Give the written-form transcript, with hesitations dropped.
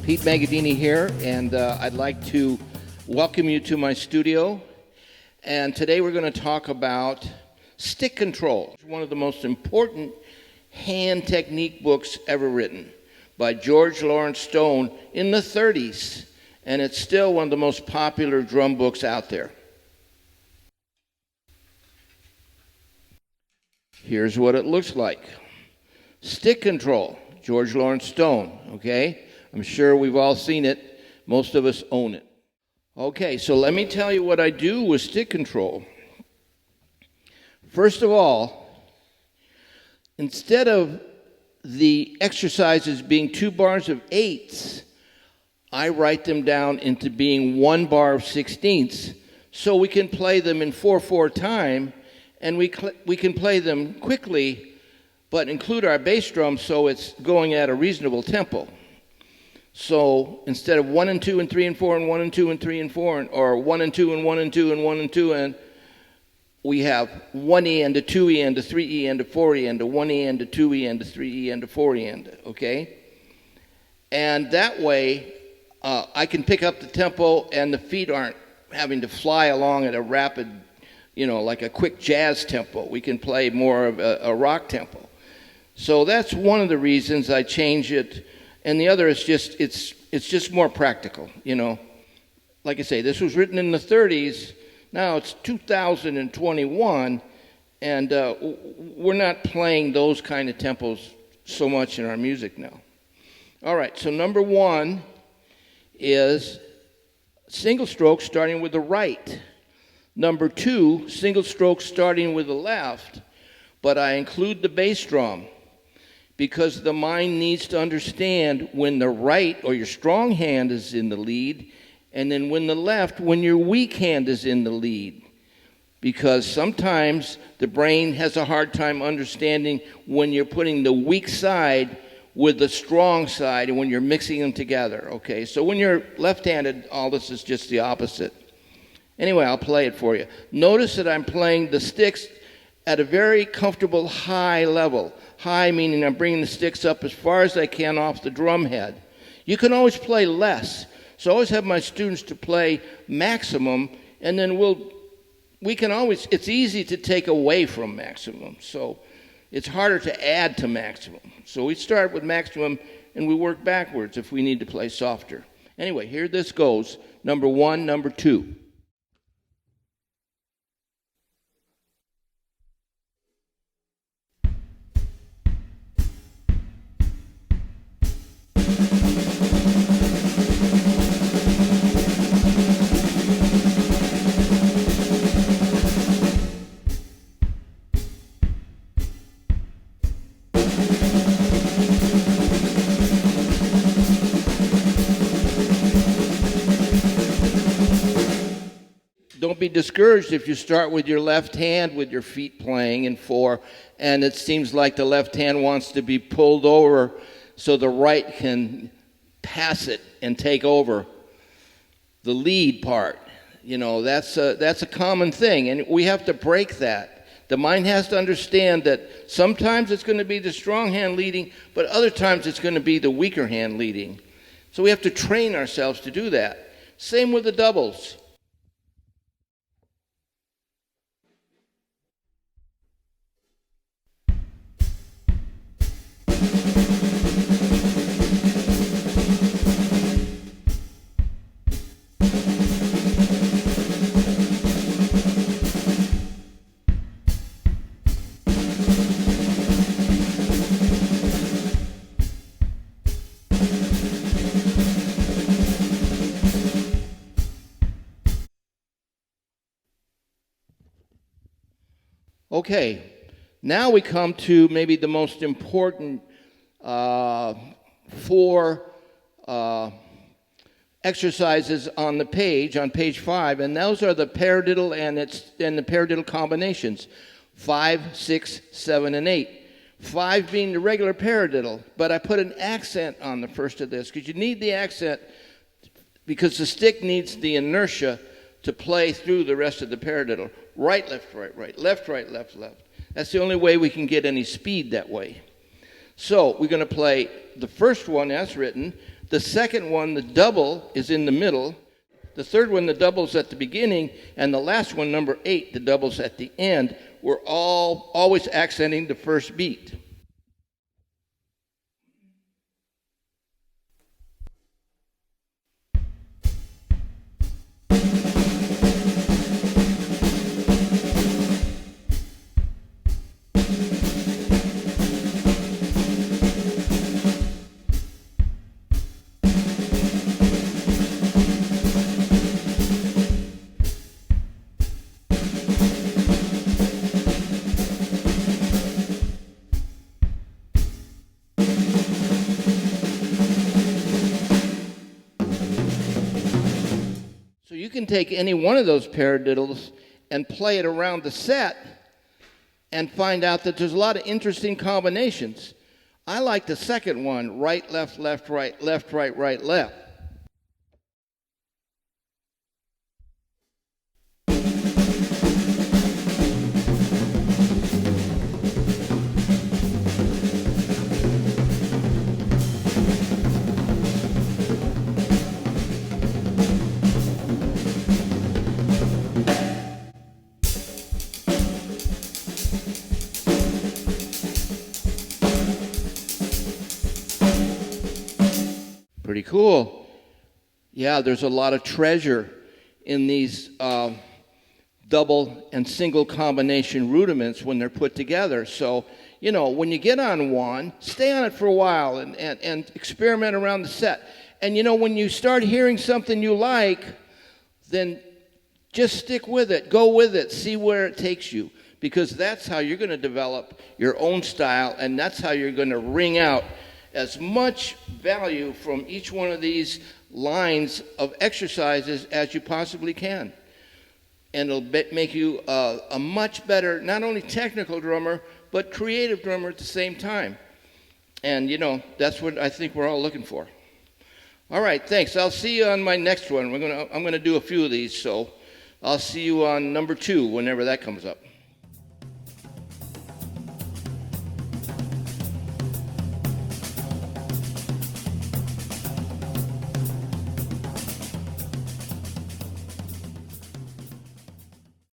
Pete Magadini here, and I'd like to welcome you to my studio. And today we're going to talk about stick control. It's one of the most important hand technique books ever written by George Lawrence Stone in the 30s, and it's still one of the most popular drum books out there. Here's what it looks like. Stick control, George Lawrence Stone, okay? I'm sure we've all seen it. Most of us own it. Okay, so let me tell you what I do with stick control. First of all, instead of the exercises being 2 bars of eighths, I write them down into being 1 bar of 16ths, so we can play them in 4/4 time, and we can play them quickly, but include our bass drum so it's going at a reasonable tempo. So instead of 1 and 2 and 3 and 4 and 1 and 2 and 3 and 4, or 1 and 2 and 1 and 2 and 1 and 2, and we have 1E and a 2E and a 3E and a 4E and a 1E and a 2E and a 3E and a 4E and, okay? And that way, I can pick up the tempo and the feet aren't having to fly along at a rapid, like a quick jazz tempo. We can play more of a rock tempo. So that's one of the reasons I change it. And the other is just, it's just more practical, Like I say, this was written in the 30s. Now it's 2021, and we're not playing those kind of tempos so much in our music now. All right, so number 1 is single stroke starting with the right. Number 2, single stroke starting with the left, but I include the bass drum, because the mind needs to understand when the right or your strong hand is in the lead, and then when your weak hand is in the lead. Because sometimes the brain has a hard time understanding when you're putting the weak side with the strong side and when you're mixing them together, okay? So when you're left-handed, all this is just the opposite. Anyway, I'll play it for you. Notice that I'm playing the sticks at a very comfortable high level. High meaning I'm bringing the sticks up as far as I can off the drum head. You can always play less. So I always have my students to play maximum, and then it's easy to take away from maximum. So it's harder to add to maximum. So we start with maximum and we work backwards if we need to play softer. Anyway, here this goes. Number 1, number 2. Don't be discouraged if you start with your left hand with your feet playing in 4, and it seems like the left hand wants to be pulled over so the right can pass it and take over the lead part. That's a common thing, and we have to break that. The mind has to understand that sometimes it's going to be the strong hand leading, but other times it's going to be the weaker hand leading. So we have to train ourselves to do that. Same with the doubles. Okay, now we come to maybe the most important 4 exercises on the page, on page 5, and those are the paradiddle and the paradiddle combinations, 5, 6, 7, and 8. 5 being the regular paradiddle, but I put an accent on the first of this because you need the accent because the stick needs the inertia to play through the rest of the paradiddle. Right, left, right, left, left. That's the only way we can get any speed that way. So we're going to play the first one as written, The second one, the double, is in the middle. The third one, the double's at the beginning. And the last one, number 8, the double's at the end. We're always accenting the first beat. So you can take any one of those paradiddles and play it around the set and find out that there's a lot of interesting combinations. I like the second one, right, left, right, right, left. Pretty cool. Yeah, there's a lot of treasure in these double and single combination rudiments when they're put together. So, when you get on one, stay on it for a while and experiment around the set. And, when you start hearing something you like, then just stick with it. Go with it. See where it takes you. Because that's how you're going to develop your own style, and that's how you're going to wring out as much value from each one of these lines of exercises as you possibly can. And it'll make you a much better, not only technical drummer, but creative drummer at the same time. And, that's what I think we're all looking for. All right, thanks. I'll see you on my next one. I'm going to do a few of these, so I'll see you on number 2 whenever that comes up.